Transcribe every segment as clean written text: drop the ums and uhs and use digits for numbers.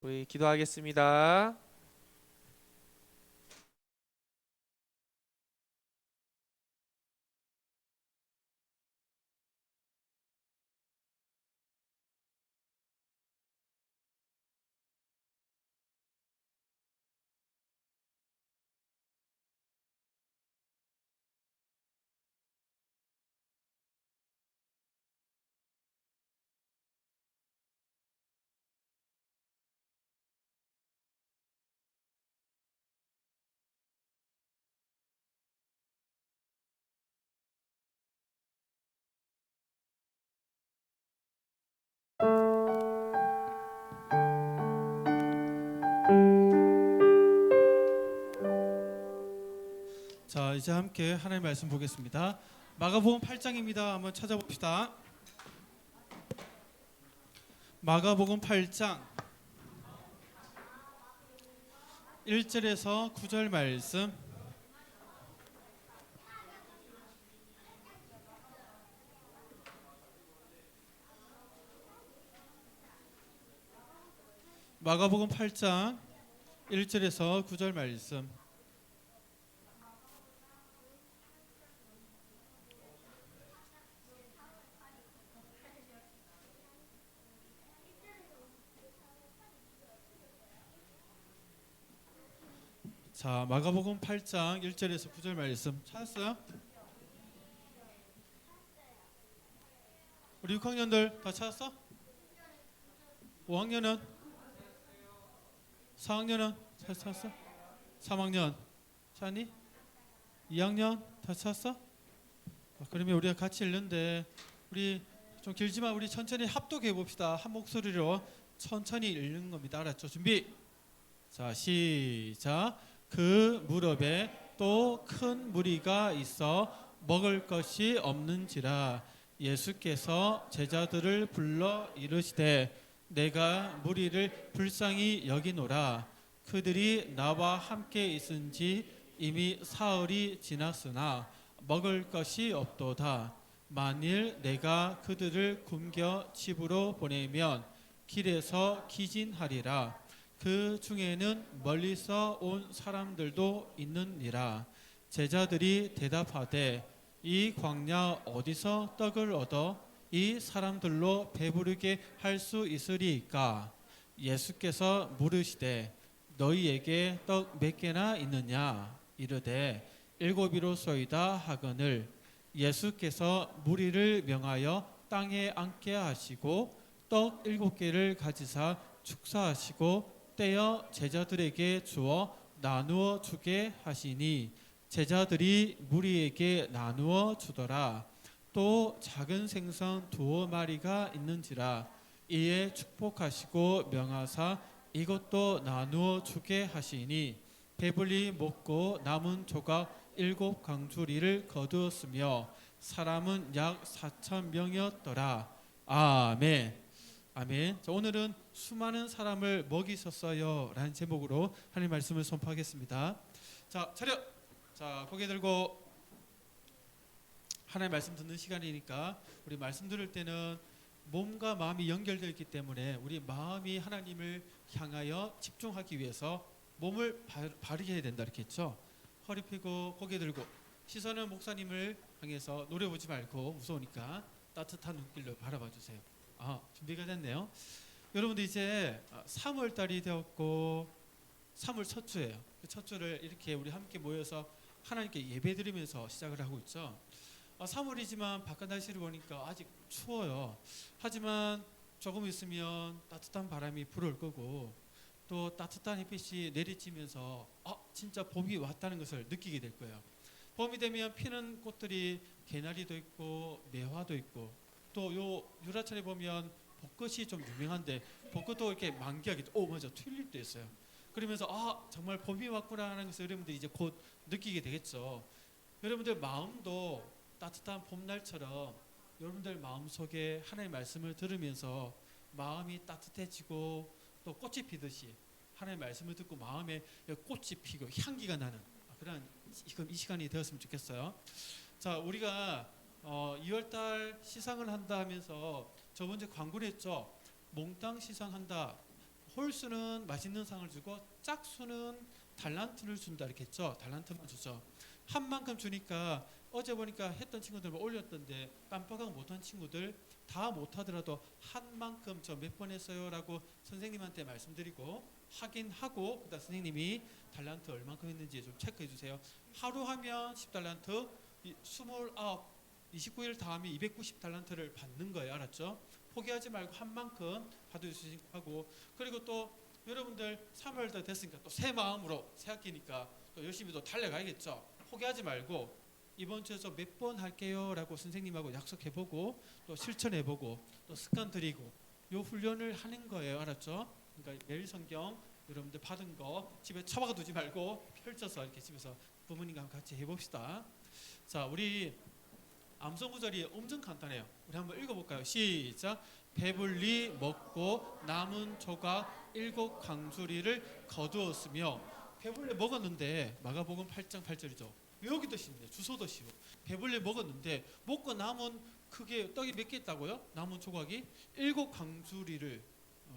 우리 기도하겠습니다. 자, 이제 함께 하나님의 말씀 보겠습니다. 마가복음 8장입니다. 한번 찾아봅시다. 마가복음 8장 1절에서 9절 말씀. 마가복음 8장 1절에서 9절 말씀. 자, 마가복음 8장 1절에서 9절 말씀 찾았어요? 우리 6학년들 다 찾았어? 5학년은? 4학년은? 찾았어? 3학년 찾니? 2학년 다 찾았어? 그러면 우리가 같이 읽는데 우리 좀 길지만 우리 천천히 합독해 봅시다. 한 목소리로 천천히 읽는 겁니다. 알았죠? 준비. 자, 시작. 그 무렵에 또 큰 무리가 있어 먹을 것이 없는지라 예수께서 제자들을 불러 이르시되 내가 무리를 불쌍히 여기노라. 그들이 나와 함께 있은지 이미 사흘이 지났으나 먹을 것이 없도다. 만일 내가 그들을 굶겨 집으로 보내면 길에서 기진하리라. 그 중에는 멀리서 온 사람들도 있느니라. 제자들이 대답하되 이 광야 어디서 떡을 얻어 이 사람들로 배부르게 할 수 있으리이까? 예수께서 물으시되 너희에게 떡 몇 개나 있느냐? 이르되 일곱이로소이다 하거늘. 예수께서 무리를 명하여 땅에 앉게 하시고 떡 7개를 가지사 축사하시고 떼어 제자들에게 주어 나누어 주게 하시니 제자들이 무리에게 나누어 주더라. 또 작은 생선 2마리가 있는지라. 이에 축복하시고 명하사 이것도 나누어 주게 하시니 배불리 먹고 남은 조각 7강주리를 거두었으며 사람은 약 4,000명이었더라. 아멘. 아멘. 자, 오늘은 수많은 사람을 먹이셨어요 라는 제목으로 하나님 말씀을 선포하겠습니다. 자, 차렷. 자, 고개 들고 하나님 말씀 듣는 시간이니까 우리 말씀 들을 때는 몸과 마음이 연결되어 있기 때문에 우리 마음이 하나님을 향하여 집중하기 위해서 몸을 바르게 해야 된다 이렇게 했죠. 허리 펴고 고개 들고 시선은 목사님을 향해서 노려보지 말고 무서우니까 따뜻한 눈길로 바라봐 주세요. 준비가 됐네요. 여러분들 이제 3월 달이 되었고 3월 첫 주예요. 그 첫 주를 이렇게 우리 함께 모여서 하나님께 예배드리면서 시작을 하고 있죠. 3월이지만 바깥 날씨를 보니까 아직 추워요. 하지만 조금 있으면 따뜻한 바람이 불어올 거고 또 따뜻한 햇빛이 내리쬐면서 진짜 봄이 왔다는 것을 느끼게 될 거예요. 봄이 되면 피는 꽃들이 개나리도 있고 매화도 있고 또 요 유라천에 보면 벚꽃이 좀 유명한데 벚꽃도 이렇게 만개하게 맞아 튤립도 있어요. 그러면서 정말 봄이 왔구나 하는 것을 여러분들이 이제 곧 느끼게 되겠죠. 여러분들 마음도 따뜻한 봄날처럼 여러분들 마음속에 하나님의 말씀을 들으면서 마음이 따뜻해지고 또 꽃이 피듯이 하나님의 말씀을 듣고 마음에 꽃이 피고 향기가 나는 그런 이 시간이 되었으면 좋겠어요. 자, 우리가 2월달 시상을 한다 하면서 저번 주에 광고를 했죠. 몽땅 시상한다. 홀수는 맛있는 상을 주고 짝수는 달란트를 준다 이렇게 했죠. 달란트만 주죠. 한 만큼 주니까 어제 보니까 했던 친구들만 올렸던데 깜빡하고 못한 친구들 다 못하더라도 한 만큼 저 몇 번 했어요라고 선생님한테 말씀드리고 확인하고 그다음 선생님이 달란트 얼만큼 했는지 좀 체크해 주세요. 하루 하면 10달란트, 29일 다 하면 290달란트를 받는 거예요. 알았죠? 포기하지 말고 한 만큼 받으시고 하고, 그리고 또 여러분들 3월 다 됐으니까 또 새 마음으로 새 학기니까 또 열심히 또 달려가야겠죠. 포기하지 말고 이번 주에서 몇 번 할게요라고 선생님하고 약속해보고 또 실천해보고 또 습관 들이고 요 훈련을 하는 거예요. 알았죠? 그러니까 매일 성경 여러분들 받은 거 집에 처박아 두지 말고 펼쳐서 이렇게 집에서 부모님과 같이 해봅시다. 자, 우리 암송 구절이 엄청 간단해요. 우리 한번 읽어볼까요? 시작. 배불리 먹고 남은 조각 7강수리를 거두었으며. 배불리 먹었는데 마가복음 8장 8절이죠. 외우기도 쉽네. 주소도 쉬워. 배불리 먹었는데 먹고 남은 크게 떡이 몇 개 있다고요? 남은 조각이 7강수리를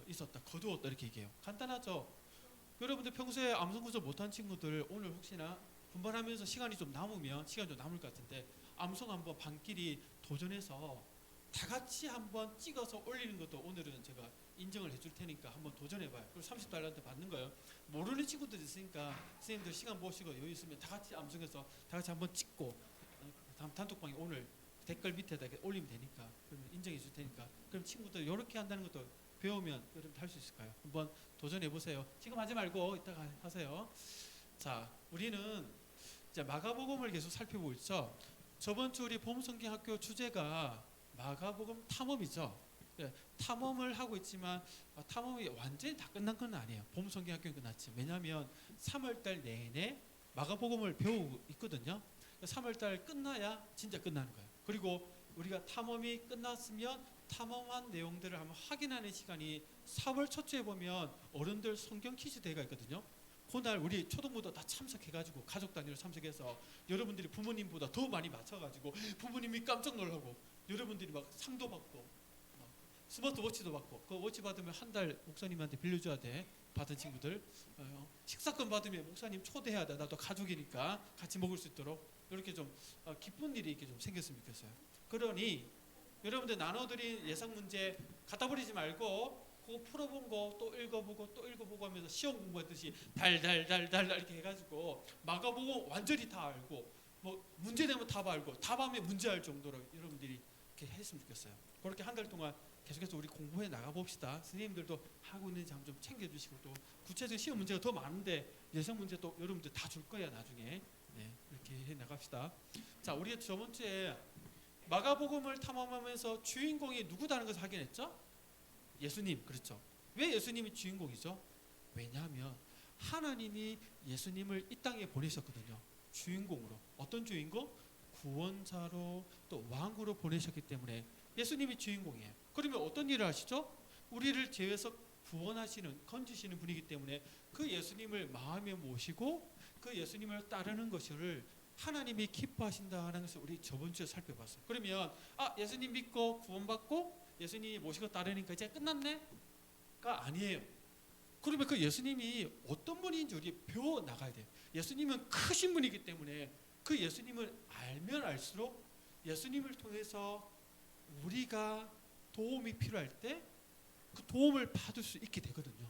있었다. 거두었다 이렇게 얘기해요. 간단하죠? 여러분들 평소에 암송 구절 못한 친구들 오늘 혹시나 분발하면서 시간이 좀 남으면 시간이 좀 남을 것 같은데 암송 한번 반끼리 도전해서 다 같이 한번 찍어서 올리는 것도 오늘은 제가 인정을 해줄 테니까 한번 도전해봐요. 그리고 30달러한테 받는 거예요. 모르는 친구들 있으니까 선생님들 시간 보시고 여유 있으면 다 같이 암송해서 다 같이 한번 찍고 다음 단톡방에 오늘 댓글 밑에다 올리면 되니까 그러면 인정해 줄 테니까 그럼 친구들 이렇게 한다는 것도 배우면 여러분 할 수 있을까요? 한번 도전해 보세요. 지금 하지 말고 이따가 하세요. 자, 우리는 이제 마가복음을 계속 살펴보고 있죠. 저번 주 우리 봄성경학교 주제가 마가복음 탐험이죠. 탐험을 하고 있지만 탐험이 완전히 다 끝난 건 아니에요. 봄성경학교는 끝났지. 왜냐하면 3월달 내내 마가복음을 배우고 있거든요. 3월달 끝나야 진짜 끝나는 거예요. 그리고 우리가 탐험이 끝났으면 탐험한 내용들을 한번 확인하는 시간이 4월 첫 주에 보면 어른들 성경 퀴즈 대회가 있거든요. 그날 우리 초등부도 다 참석해가지고 가족 단위로 참석해서 여러분들이 부모님보다 더 많이 맞춰가지고 부모님이 깜짝 놀라고 여러분들이 막 상도 받고 스마트워치도 받고 그 워치 받으면 한 달 목사님한테 빌려줘야 돼. 받은 친구들 식사권 받으면 목사님 초대해야 돼. 나도 가족이니까 같이 먹을 수 있도록 이렇게 좀 기쁜 일이 이렇게 좀 생겼으면 좋겠어요. 그러니 여러분들 나눠드린 예상 문제 갖다 버리지 말고 그거 풀어본 거 또 읽어보고 또 읽어보고 하면서 시험 공부하듯이 달달달달 이렇게 해가지고 마가복음 완전히 다 알고 뭐 문제 되면 답 알고 답하면 문제 알 정도로 여러분들이 이렇게 했으면 좋겠어요. 그렇게 한 달 동안 계속해서 우리 공부해 나가봅시다. 선생님들도 하고 있는지 한번 좀 챙겨주시고 또 구체적인 시험 문제가 더 많은데 예상 문제 또 여러분들 다 줄 거야 나중에. 네, 이렇게 해 나갑시다. 자, 우리가 저번 주에 마가복음을 탐험하면서 주인공이 누구다는 것을 확인했죠? 예수님. 그렇죠. 왜 예수님이 주인공이죠? 왜냐하면 하나님이 예수님을 이 땅에 보내셨거든요. 주인공으로. 어떤 주인공? 구원자로 또 왕으로 보내셨기 때문에 예수님이 주인공이에요. 그러면 어떤 일을 하시죠? 우리를 죄에서 구원하시는 건지시는 분이기 때문에 그 예수님을 마음에 모시고 그 예수님을 따르는 것을 하나님이 기뻐하신다는 것을 우리 저번 주에 살펴봤어요. 그러면 예수님 믿고 구원받고 예수님 모시고 따르니까 이제 끝났네?가 아니에요. 그러면 그 예수님이 어떤 분인지 우리 배워 나가야 돼요. 예수님은 크신 분이기 때문에 그 예수님을 알면 알수록 예수님을 통해서 우리가 도움이 필요할 때 그 도움을 받을 수 있게 되거든요.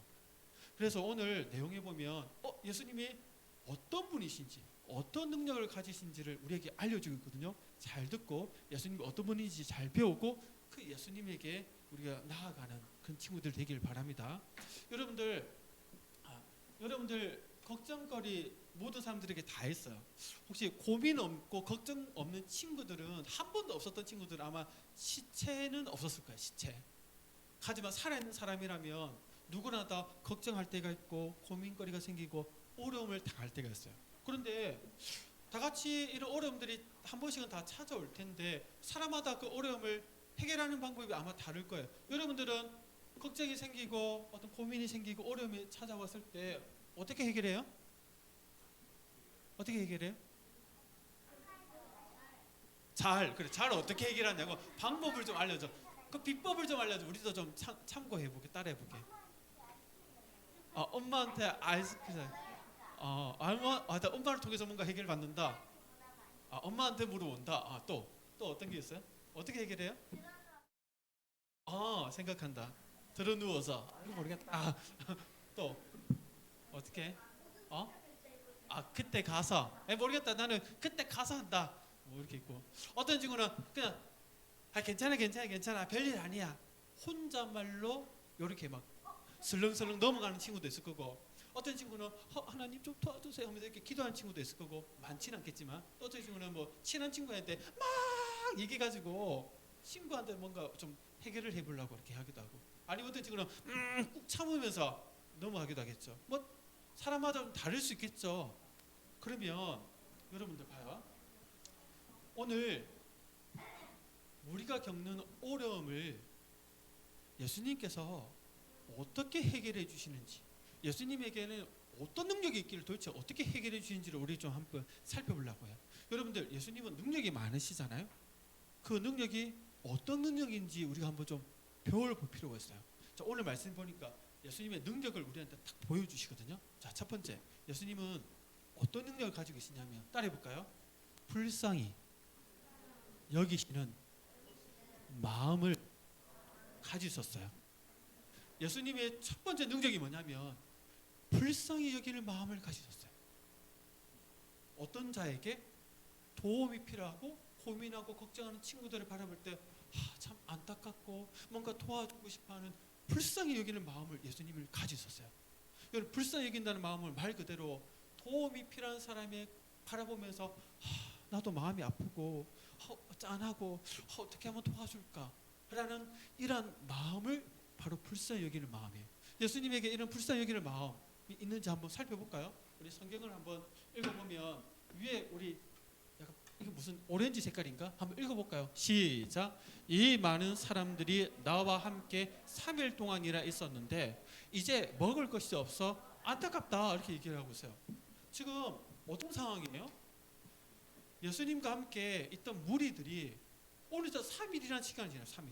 그래서 오늘 내용에 보면 예수님이 어떤 분이신지 어떤 능력을 가지신지를 우리에게 알려주고 있거든요. 잘 듣고 예수님이 어떤 분인지 잘 배우고 그 예수님에게 우리가 나아가는 그런 친구들 되길 바랍니다. 여러분들 걱정거리 모든 사람들에게 다 했어요. 혹시 고민 없고 걱정 없는 친구들은 한 번도 없었던 친구들은 아마 시체는 없었을 거예요. 시체. 하지만 살아있는 사람이라면 누구나 다 걱정할 때가 있고 고민거리가 생기고 어려움을 당할 때가 있어요. 그런데 다 같이 이런 어려움들이 한 번씩은 다 찾아올 텐데 사람마다 그 어려움을 해결하는 방법이 아마 다를 거예요. 여러분들은 걱정이 생기고 어떤 고민이 생기고 어려움이 찾아왔을 때 어떻게 해결해요? 어떻게 해결해요? 잘 어떻게 해결하냐고 방법을 좀 알려줘. 그 비법을 좀 알려줘. 우리도 좀 참고해 보게, 따라해 보게. 엄마한테 아이스크림. 나 엄마를 통해서 뭔가 해결 받는다. 엄마한테 물어본다. 또 어떤 게 있어요? 어떻게 해결해요? 생각한다. 들어 누워서. 이거 모르겠다. 또 어떻게? 그때 가서. 모르겠다. 나는 그때 가서 한다. 뭐 이렇게 있고. 어떤 친구는 그냥 괜찮아. 별일 아니야. 혼잣말로 이렇게 막 슬렁슬렁 넘어가는 친구도 있을 거고, 어떤 친구는 하나님 좀 도와주세요 하면서 이렇게 기도하는 친구도 있을 거고, 많지는 않겠지만, 또 어떤 친구는 뭐 친한 친구한테 막 얘기해가지고 친구한테 뭔가 좀 해결을 해보려고 이렇게 하기도 하고, 아니면 어떤 친구는 꾹 참으면서 넘어가기도 하겠죠. 뭐 사람마다 좀 다를 수 있겠죠. 그러면 여러분들 봐요. 오늘 우리가 겪는 어려움을 예수님께서 어떻게 해결해 주시는지, 예수님에게는 어떤 능력이 있기를 도대체 어떻게 해결해 주시는지를 우리 좀 한번 살펴보려고 해요. 여러분들, 예수님은 능력이 많으시잖아요. 그 능력이 어떤 능력인지 우리가 한번 좀 배워볼 필요가 있어요. 자, 오늘 말씀 보니까 예수님의 능력을 우리한테 딱 보여주시거든요. 자, 첫 번째, 예수님은 어떤 능력을 가지고 계시냐면, 따라해 볼까요? 불쌍히 여기시는 마음을 가지셨어요. 예수님의 첫 번째 능력이 뭐냐면 불쌍히 여기는 마음을 가지셨어요. 어떤 자에게 도움이 필요하고 고민하고 걱정하는 친구들을 바라볼 때 참 안타깝고 뭔가 도와주고 싶어하는 불쌍히 여기는 마음을 예수님을 가지셨어요. 여러분, 불쌍히 여긴다는 마음을 말 그대로 도움이 필요한 사람에 바라보면서 나도 마음이 아프고 짠하고 어떻게 하면 도와줄까 라는 이런 마음을 바로 불쌍히 여기는 마음이에요. 예수님에게 이런 불쌍히 여기는 마음이 있는지 한번 살펴볼까요? 우리 성경을 한번 읽어보면 위에 우리 약간 이게 무슨 오렌지 색깔인가? 한번 읽어볼까요? 시작. 이 많은 사람들이 나와 함께 3일 동안이나 있었는데 이제 먹을 것이 없어 안타깝다 이렇게 얘기를 하고 있어요. 지금 어떤 상황이에요? 예수님과 함께 있던 무리들이 오늘부터 3일이라는 시간이 지나요. 3일.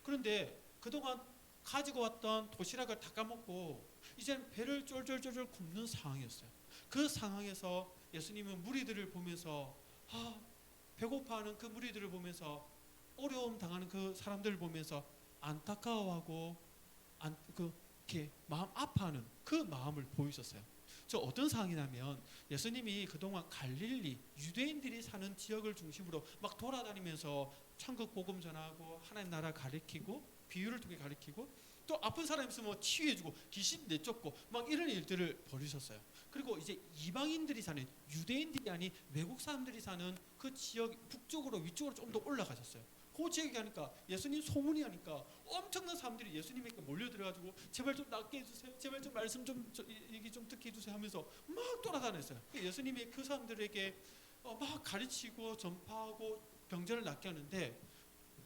그런데 그동안 가지고 왔던 도시락을 다 까먹고 이제는 배를 쫄쫄쫄쫄 굶는 상황이었어요. 그 상황에서 예수님은 무리들을 보면서 배고파하는 그 무리들을 보면서 어려움 당하는 그 사람들을 보면서 안타까워하고 이렇게 마음 아파하는 그 마음을 보이셨어요. 저 어떤 상황이냐면 예수님이 그동안 갈릴리 유대인들이 사는 지역을 중심으로 막 돌아다니면서 천국 복음 전하고 하나님 나라 가르치고 비유를 통해 가르치고 또 아픈 사람 있으면 치유해주고 귀신 내쫓고 막 이런 일들을 벌이셨어요. 그리고 이제 이방인들이 사는 유대인들이 아닌 외국 사람들이 사는 그 지역 북쪽으로 위쪽으로 좀 더 올라가셨어요. 그 지역에 가니까 예수님 소문이 하니까 엄청난 사람들이 예수님에게 몰려들어가지고 제발 좀 낫게 해주세요. 제발 좀 말씀 좀 얘기 좀 듣게 해주세요 하면서 막 돌아다녔어요. 예수님이 그 사람들에게 막 가르치고 전파하고 병자를 낫게 하는데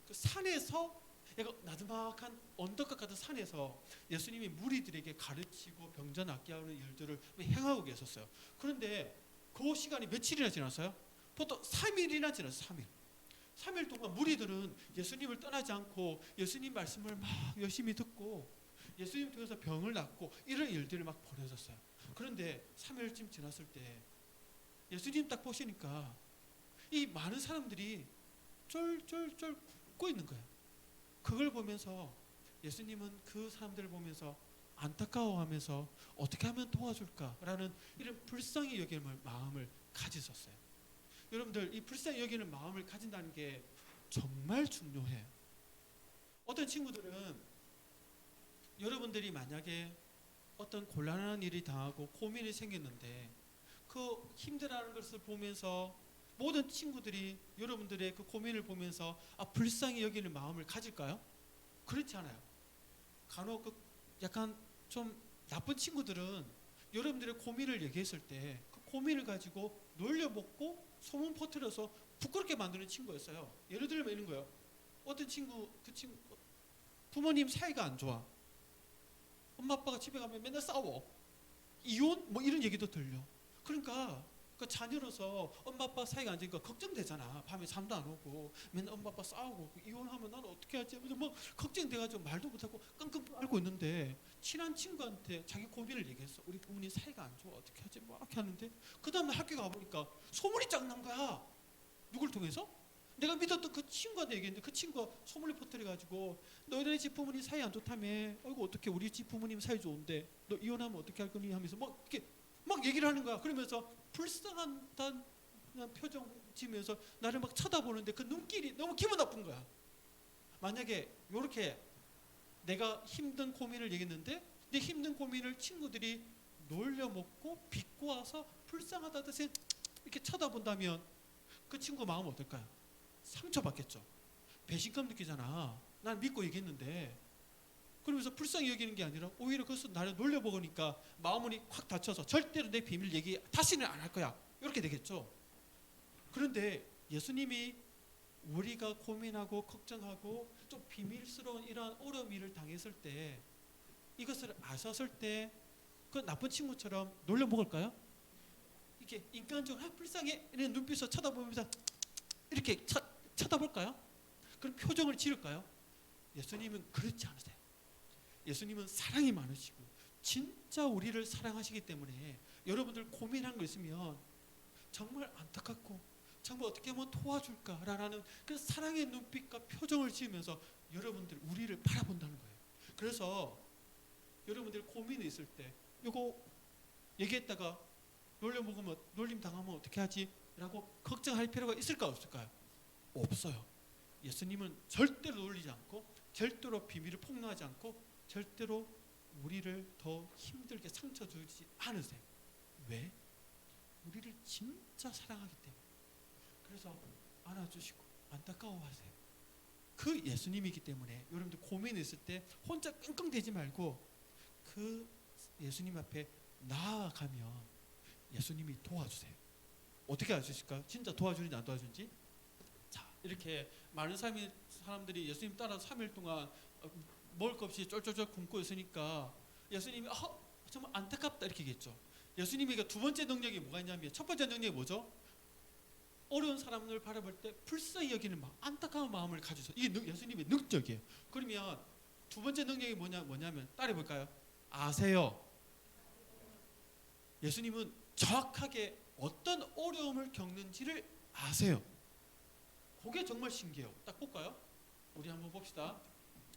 그 산에서 약간 나드막한 언덕과 같은 산에서 예수님이 무리들에게 가르치고 병자 낫게 하는 일들을 행하고 계셨어요. 그런데 그 시간이 며칠이나 지났어요? 보통 3일이나 지났어요. 3일. 3일 동안 무리들은 예수님을 떠나지 않고 예수님 말씀을 막 열심히 듣고 예수님 통해서 병을 낫고 이런 일들을 막 벌여졌어요. 그런데 3일쯤 지났을 때 예수님 딱 보시니까 이 많은 사람들이 쫄쫄쫄 굶고 있는 거예요. 그걸 보면서 예수님은 그 사람들을 보면서 안타까워하면서 어떻게 하면 도와줄까라는 이런 불쌍히 여기는 마음을 가지셨어요. 여러분들, 이 불쌍히 여기는 마음을 가진다는 게 정말 중요해요. 어떤 친구들은 여러분들이 만약에 어떤 곤란한 일이 당하고 고민이 생겼는데 그 힘들어하는 것을 보면서 모든 친구들이 여러분들의 그 고민을 보면서 불쌍히 여기는 마음을 가질까요? 그렇지 않아요. 간혹 약간 좀 나쁜 친구들은 여러분들의 고민을 얘기했을 때 그 고민을 가지고 놀려먹고 소문 퍼뜨려서 부끄럽게 만드는 친구였어요. 예를 들면 이런 거예요. 어떤 친구, 그 친구 부모님 사이가 안 좋아. 엄마 아빠가 집에 가면 맨날 싸워. 이혼? 뭐 이런 얘기도 들려. 그러니까 그 자녀로서 엄마 아빠 사이가 안 좋으니까 걱정되잖아. 밤에 잠도 안 오고 맨날 엄마 아빠 싸우고 이혼하면 나는 어떻게 하지? 뭐 걱정돼가지고 말도 못하고 끙끙 앓고 있는데 친한 친구한테 자기 고민을 얘기했어. 우리 부모님 사이가 안 좋아. 어떻게 하지? 뭐 이렇게 하는데 그 다음에 학교 가보니까 소문이 쫙 난 거야. 누굴 통해서? 내가 믿었던 그 친구한테 얘기했는데 그 친구가 소문을 퍼뜨려가지고 너희네 집 부모님 사이 안 좋다며. 어이구 어떻게 우리 집 부모님 사이 좋은데 너 이혼하면 어떻게 할 거니 하면서 막 이렇게 막 얘기를 하는 거야. 그러면서 불쌍한 표정 지면서 나를 막 쳐다보는데 그 눈길이 너무 기분 나쁜 거야. 만약에 이렇게 내가 힘든 고민을 얘기했는데 내 힘든 고민을 친구들이 놀려먹고 비꼬 와서 불쌍하다듯이 이렇게 쳐다본다면 그 친구 마음은 어떨까요? 상처받겠죠. 배신감 느끼잖아. 난 믿고 얘기했는데. 그러면서 불쌍히 여기는 게 아니라 오히려 그것을 나를 놀려먹으니까 마음이 확 다쳐서 절대로 내 비밀 얘기 다시는 안 할 거야. 이렇게 되겠죠. 그런데 예수님이 우리가 고민하고 걱정하고 좀 비밀스러운 이러한 어려운 일을 당했을 때 이것을 아셨을 때 그 나쁜 친구처럼 놀려먹을까요? 이렇게 인간적으로 불쌍해 이런 눈빛으로 쳐다보면서 이렇게 쳐다볼까요? 그럼 표정을 지을까요? 예수님은 그렇지 않으세요. 예수님은 사랑이 많으시고 진짜 우리를 사랑하시기 때문에 여러분들 고민한 거 있으면 정말 안타깝고 정말 어떻게 하면 도와줄까라는 그 사랑의 눈빛과 표정을 지으면서 여러분들 우리를 바라본다는 거예요. 그래서 여러분들 고민이 있을 때 이거 얘기했다가 놀려먹으면 놀림 당하면 어떻게 하지? 라고 걱정할 필요가 있을까 없을까요? 없어요. 예수님은 절대로 놀리지 않고 절대로 비밀을 폭로하지 않고 절대로 우리를 더 힘들게 상처 주지 않으세요. 왜? 우리를 진짜 사랑하기 때문에. 그래서 안아주시고 안타까워하세요. 그 예수님이기 때문에 여러분들 고민 있을 때 혼자 끙끙대지 말고 그 예수님 앞에 나아가면 예수님이 도와주세요. 어떻게 알아주실까요? 진짜 도와주는지 안 도와주는지? 자, 이렇게 많은 사람들이 예수님 따라서 3일 동안 먹을 것 없이 쫄쫄쫄 굶고 있으니까 예수님이 정말 안타깝다 이렇게 얘기했죠. 예수님이 두 번째 능력이 뭐가 있냐면 첫 번째 능력이 뭐죠? 어려운 사람을 바라볼 때 불쌍히 여기는 마음, 안타까운 마음을 가지셔. 이게 예수님의 능력이에요. 그러면 두 번째 능력이 뭐냐면 따라해 볼까요? 아세요. 예수님은 정확하게 어떤 어려움을 겪는지를 아세요. 그게 정말 신기해요. 딱 볼까요? 우리 한번 봅시다.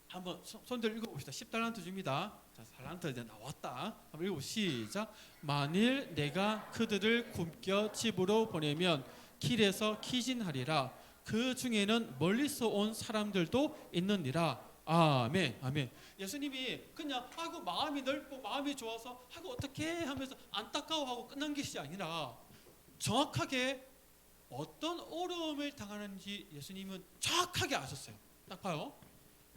한번 손들 읽어봅시다. 10달란트 줍니다. 자, 달란트 이제 나왔다. 한번 읽어 시작. 만일 내가 그들을 굶겨 집으로 보내면 길에서 키진하리라. 그 중에는 멀리서 온 사람들도 있느니라. 아멘, 아멘. 예수님이 그냥 아이고 마음이 넓고 마음이 좋아서 아이고 어떻게 하면서 안타까워하고 끝난 것이 아니라 정확하게 어떤 어려움을 당하는지 예수님은 정확하게 아셨어요. 딱 봐요.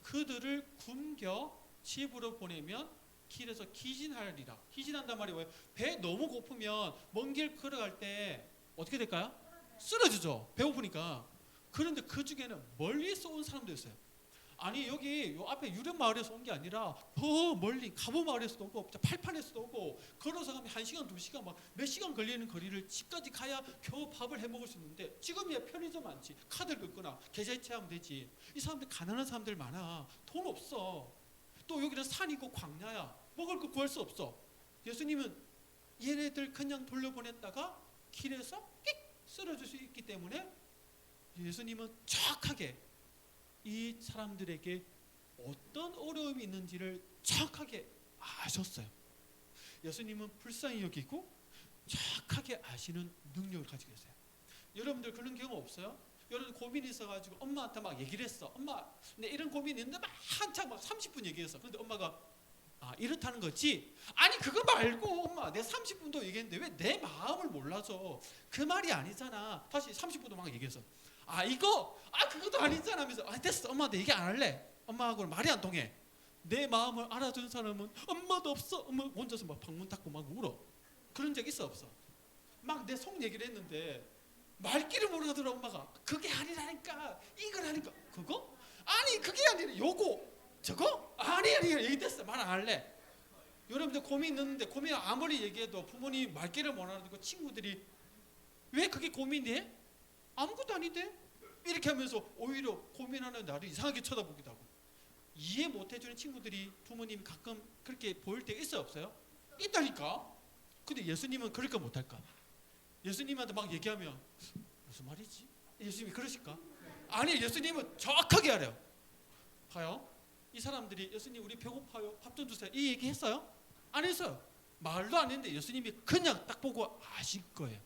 그들을 굶겨 집으로 보내면 길에서 기진하리라. 기진한단 말이 뭐예요? 배 너무 고프면 먼 길 걸어갈 때 어떻게 될까요? 쓰러지죠. 배고프니까. 그런데 그 중에는 멀리서 온 사람도 있어요. 아니 여기 요 앞에 유령 마을에서 온 게 아니라 더 멀리 가보 마을에서도 오고 팔판에서도 오고 걸어서 가면 1시간 2시간 막 몇 시간 걸리는 거리를 집까지 가야 겨우 밥을 해 먹을 수 있는데 지금이야 편의점 많지. 카드를 긁거나 계좌이체하면 되지. 이 사람들 가난한 사람들 많아. 돈 없어. 또 여기는 산이고 광야야. 먹을 거 구할 수 없어. 예수님은 얘네들 그냥 돌려보냈다가 길에서 끽 쓰러질 수 있기 때문에 예수님은 정확하게 이 사람들에게 어떤 어려움이 있는지를 정확하게 아셨어요. 예수님은 불쌍히 여기고 정확하게 아시는 능력을 가지고 계세요. 여러분들 그런 경우 없어요? 여러분 고민이 있어가지고 엄마한테 막 얘기를 했어. 엄마, 내 이런 고민이 있는데 막 한창 막 30분 얘기했어. 그런데 엄마가 이렇다는 거지? 아니 그거 말고 엄마 내 30분도 얘기했는데 왜 내 마음을 몰라줘? 그 말이 아니잖아. 다시 30분도 막 얘기했어. 그것도 아니잖아 하면서 됐어 엄마한테 얘기 안 할래. 엄마하고는 말이 안 통해. 내 마음을 알아주는 사람은 엄마도 없어. 엄마 혼자서 막 방문 닫고 막 울어. 그런 적 있어 없어? 막 내 속 얘기를 했는데 말귀를 모르더라. 엄마가 그게 아니라니까 이걸 하니까 그거? 아니 그게 아니라 요거 저거? 아니 얘기됐어. 말 안 할래. 여러분들 고민 있는데 고민 아무리 얘기해도 부모님 말귀를 못 알아듣고 친구들이 왜 그게 고민이해? 아무것도 아닌데? 이렇게 하면서 오히려 고민하는 나를 이상하게 쳐다보기도 하고, 이해 못 해주는 친구들이 부모님이 가끔 그렇게 보일 때 있어요, 없어요? 있다니까. 근데 예수님은 그럴까 못할까? 예수님한테 막 얘기하면 무슨 말이지? 예수님이 그러실까? 아니, 예수님은 정확하게 알아요. 봐요, 이 사람들이 예수님 우리 배고파요, 밥 좀 주세요, 이 얘기 했어요? 안 했어요. 말도 안 했는데 예수님이 그냥 딱 보고 아실 거예요.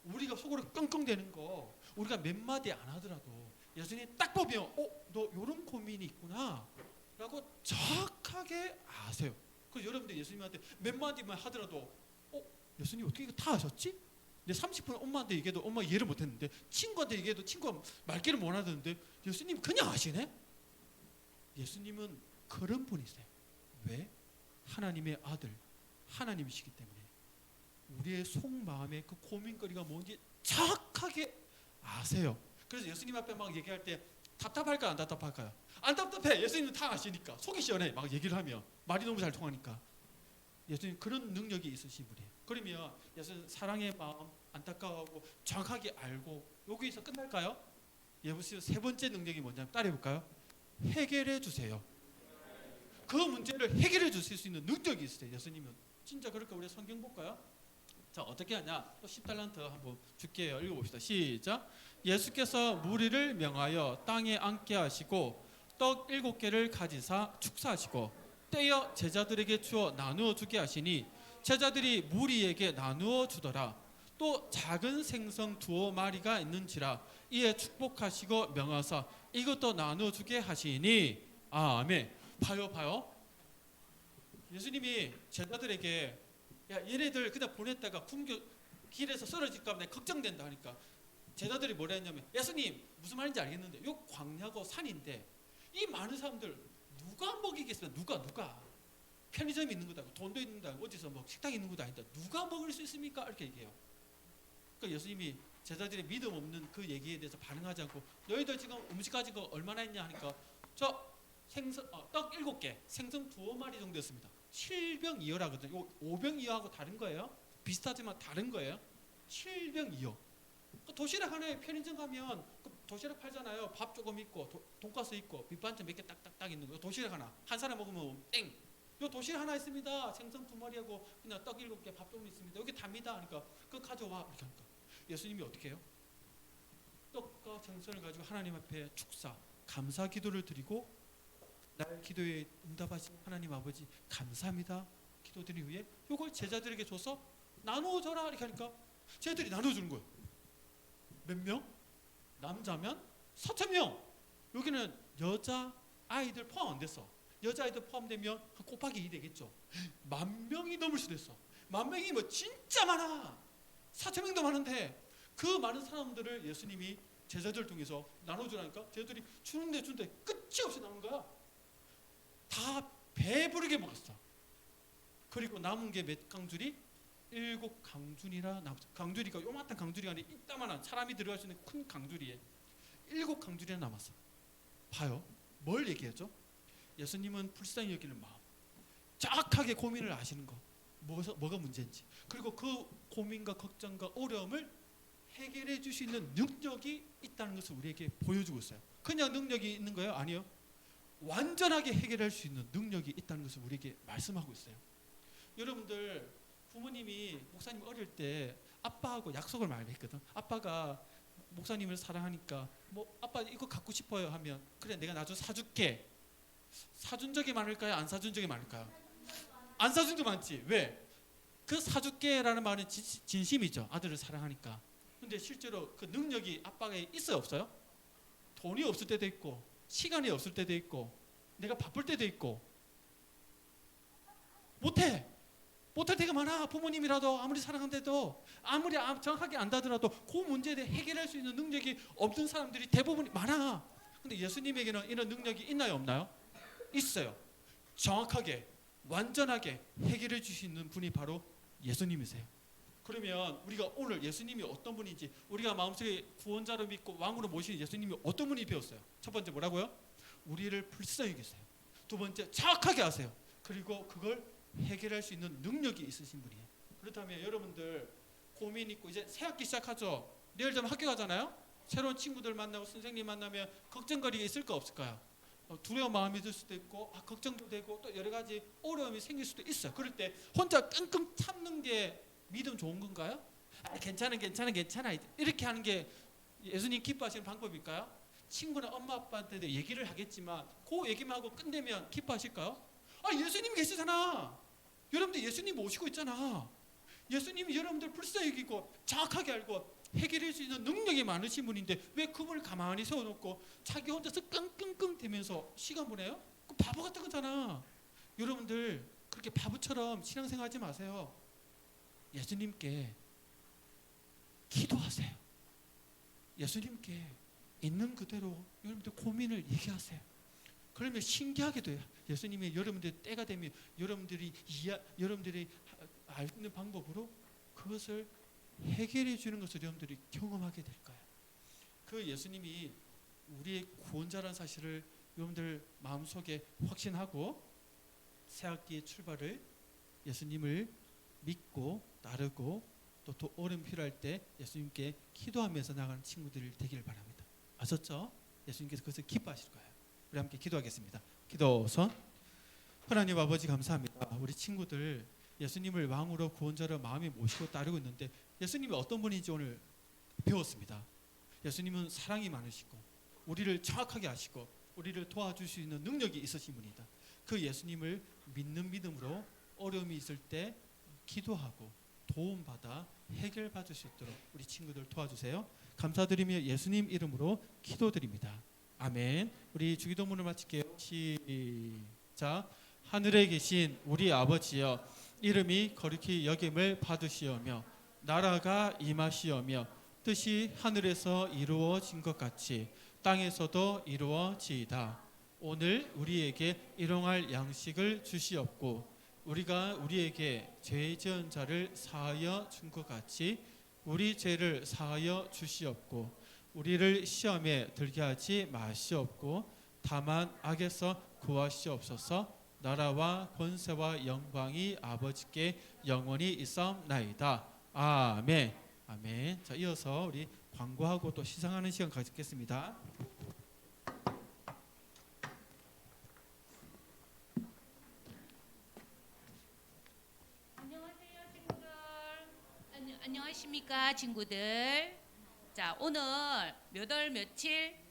우리가 속으로 끙끙대는 거 우리가 몇 마디 안 하더라도 예수님 딱 보면 너 이런 고민이 있구나 라고 정확하게 아세요. 그래서 여러분들 예수님한테 몇 마디만 하더라도 예수님 어떻게 이거 다 아셨지? 내 30분 엄마한테 얘기해도 엄마 이해를 못했는데, 친구한테 얘기해도 친구가 말귀를 못 하던데 예수님 그냥 아시네? 예수님은 그런 분이세요. 왜? 하나님의 아들, 하나님이시기 때문에 우리의 속마음에 그 고민거리가 뭔지 정확하게 아세요. 그래서 예수님 앞에 막 얘기할 때 답답할까요, 안 답답할까요? 안 답답해. 예수님은 다 아시니까 속이 시원해. 막 얘기를 하면 말이 너무 잘 통하니까. 예수님 그런 능력이 있으신 분이에요. 그러면 예수님 사랑의 마음, 안타까워하고 정확하게 알고 여기서 끝날까요? 예수님 세 번째 능력이 뭐냐면 따라해볼까요? 해결해 주세요. 그 문제를 해결해 주실 수 있는 능력이 있으세요. 예수님은 진짜 그럴까? 우리 성경 볼까요? 자, 어떻게 하냐? 또 10달란트 한번 줄게요. 읽어봅시다. 시작. 예수께서 무리를 명하여 땅에 앉게 하시고 떡 7개를 가지사 축사하시고 떼어 제자들에게 주어 나누어 주게 하시니 제자들이 무리에게 나누어 주더라. 또 작은 생선 2마리가 있는지라 이에 축복하시고 명하사 이것도 나누어 주게 하시니 아멘. 봐요. 예수님이 제자들에게 야, 얘네들 그냥 보냈다가 굶겨 길에서 쓰러질까 봐 걱정된다 하니까 제자들이 뭐라 했냐면, 예수님 무슨 말인지 알겠는데 요 광야고 산인데 이 많은 사람들 누가 먹이겠어요? 누가 편의점이 있는 것도 아니고 돈도 있는 것도 아니고 어디서 뭐 식당이 있는 것도 아닌데 누가 먹을 수 있습니까? 이렇게 얘기해요. 그러니까 예수님이 제자들의 믿음 없는 그 얘기에 대해서 반응하지 않고 너희들 지금 음식 가지고 얼마나 했냐 하니까 저 생선 떡 7개 생선 2마리 정도였습니다. 7병 2어라거든요. 이거 5병 2어하고 다른 거예요. 비슷하지만 다른 거예요. 7병 2어. 도시락 하나에 편의점 가면 도시락 팔잖아요. 밥 조금 있고 돈가스 있고 밑반찬 몇 개 딱딱딱 있는 거. 도시락 하나 한 사람 먹으면 땡. 요 도시락 하나 있습니다. 생선 2마리하고 그냥 떡 7개 밥 조금 있습니다. 여기 답니다. 그러니까 그거 가져와 이렇게 하니까 예수님이 어떻게 해요? 떡과 생선을 가지고 하나님 앞에 축사 감사 기도를 드리고 나의 기도에 응답하신 하나님 아버지 감사합니다 기도드린 후에 이걸 제자들에게 줘서 나누어줘라 이렇게 하니까 제자들이 나눠주는 거예요. 몇 명? 남자면 4,000명. 여기는 여자 아이들 포함 안 됐어. 여자 아이들 포함되면 곱하기 2 되겠죠. 10,000명이 넘을 수도 있어. 10,000명이 뭐 진짜 많아. 4,000명도 많은데 그 많은 사람들을 예수님이 제자들 통해서 나눠주라니까 제자들이 주는데 끝이 없이 나오는 거야. 다 배부르게 먹었어. 그리고 남은 게 몇 강줄이? 7강줄이나 남았어. 강줄이가 요만한 강줄이 아니라 이따만한 사람이 들어갈 수 있는 큰 강줄이에 7강줄이나 남았어. 봐요. 뭘 얘기하죠? 예수님은 불쌍히 여기는 마음, 정확하게 고민을 아시는 거, 뭐가 문제인지, 그리고 그 고민과 걱정과 어려움을 해결해 줄 수 있는 능력이 있다는 것을 우리에게 보여주고 있어요. 그냥 능력이 있는 거예요? 아니요. 완전하게 해결할 수 있는 능력이 있다는 것을 우리에게 말씀하고 있어요. 여러분들 부모님이 목사님 어릴 때 아빠하고 약속을 많이 했거든. 아빠가 목사님을 사랑하니까 뭐 아빠 이거 갖고 싶어요 하면 그래 내가 나중에 사줄게. 사준 적이 많을까요? 안 사준 적이 많을까요? 안 사준 적 많지. 왜? 그 사줄게라는 말은 진심이죠. 아들을 사랑하니까. 근데 실제로 그 능력이 아빠가 있어요, 없어요? 돈이 없을 때도 있고 시간이 없을 때도 있고 내가 바쁠 때도 있고 못할 때가 많아. 부모님이라도 아무리 사랑한데도 아무리 정확하게 안다더라도 그 문제에 대해 해결할 수 있는 능력이 없는 사람들이 대부분 많아. 근데 예수님에게는 이런 능력이 있나요, 없나요? 있어요. 정확하게 완전하게 해결해 주시는 분이 바로 예수님이세요. 그러면 우리가 오늘 예수님이 어떤 분인지, 우리가 마음속에 구원자로 믿고 왕으로 모시는 예수님이 어떤 분이 배웠어요? 첫 번째 뭐라고요? 우리를 불쌍히 여기세요. 두 번째 정확하게 아세요. 그리고 그걸 해결할 수 있는 능력이 있으신 분이에요. 그렇다면 여러분들 고민 있고 이제 새 학기 시작하죠. 내일 되면 학교 가잖아요. 새로운 친구들 만나고 선생님 만나면 걱정거리가 있을까 없을까요? 두려운 마음이 들 수도 있고 걱정도 되고 또 여러 가지 어려움이 생길 수도 있어요. 그럴 때 혼자 끙끙 참는 게 믿음 좋은 건가요? 괜찮아 이렇게 하는 게 예수님 기뻐하시는 방법일까요? 친구나 엄마 아빠한테 얘기를 하겠지만 그 얘기만 하고 끝내면 기뻐하실까요? 예수님 계시잖아. 여러분들 예수님 모시고 있잖아. 예수님이 여러분들 불쌍히 여기고 정확하게 알고 해결할 수 있는 능력이 많으신 분인데 왜 그분을 가만히 세워놓고 자기 혼자서 끙끙끙 대면서 시간 보내요? 그 바보 같은 거잖아. 여러분들 그렇게 바보처럼 신앙생활하지 마세요. 예수님께 기도하세요. 예수님께 있는 그대로 여러분들 고민을 얘기하세요. 그러면 신기하게 돼요. 예수님이 여러분들 때가 되면 여러분들이 알 수 있는 방법으로 그것을 해결해 주는 것을 여러분들이 경험하게 될 거예요. 그 예수님이 우리의 구원자라는 사실을 여러분들 마음속에 확신하고 새학기의 출발을 예수님을 믿고 따르고 또 어려움 필요할 때 예수님께 기도하면서 나가는 친구들이 되길 바랍니다. 아셨죠? 예수님께서 그것을 기뻐하실 거예요. 우리 함께 기도하겠습니다. 기도선. 하나님 아버지 감사합니다. 우리 친구들 예수님을 왕으로 구원자로 마음에 모시고 따르고 있는데 예수님이 어떤 분인지 오늘 배웠습니다. 예수님은 사랑이 많으시고 우리를 정확하게 아시고 우리를 도와줄 수 있는 능력이 있으신 분이다. 그 예수님을 믿는 믿음으로 어려움이 있을 때 기도하고 도움받아 해결받을 수 있도록 우리 친구들 도와주세요. 감사드리며 예수님 이름으로 기도드립니다. 아멘. 우리 주기도문을 마칠게요. 시작. 하늘에 계신 우리 아버지여, 이름이 거룩히 여김을 받으시오며 나라가 임하시오며 뜻이 하늘에서 이루어진 것 같이 땅에서도 이루어지이다. 오늘 우리에게 일용할 양식을 주시옵고 우리가 우리에게 죄 지은 자를 사하여 준 것 같이 우리 죄를 사하여 주시옵고 우리를 시험에 들게 하지 마시옵고 다만 악에서 구하시옵소서. 나라와 권세와 영광이 아버지께 영원히 있사옵나이다. 아멘. 아멘. 자, 이어서 우리 광고하고 또 시상하는 시간 가지겠습니다. 안녕하세요, 친구들. 안녕하십니까, 친구들. 자, 오늘 몇 월 며칠